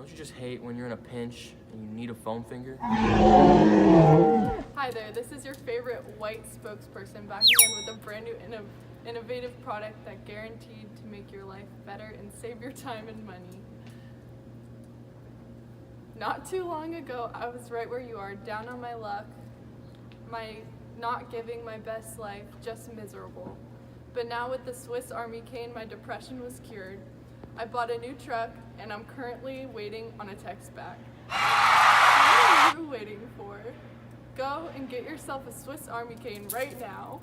Don't you just hate when you're in a pinch and you need a foam finger? Hi there, this is your favorite white spokesperson back again with a brand new innovative product that guaranteed to make your life better and save your time and money. Not too long ago, I was right where you are, down on my luck, not giving my best life, just miserable. But now with the Swiss Army cane, my depression was cured. I bought a new truck, and I'm currently waiting on a text back. What are you waiting for? Go and get yourself a Swiss Army cane right now.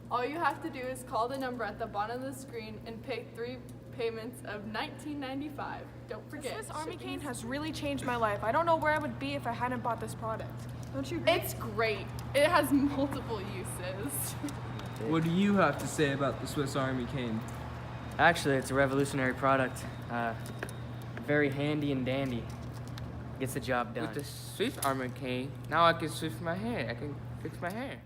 All you have to do is call the number at the bottom of the screen and pay 3 payments of $19.95. Don't forget. The Swiss Army cane has really changed my life. I don't know where I would be if I hadn't bought this product. Don't you agree? It's great. It has multiple uses. What do you have to say about the Swiss Army cane? Actually, it's a revolutionary product. Very handy and dandy. Gets the job done. With the Swiss Army cane, now I can switch my hair. I can fix my hair.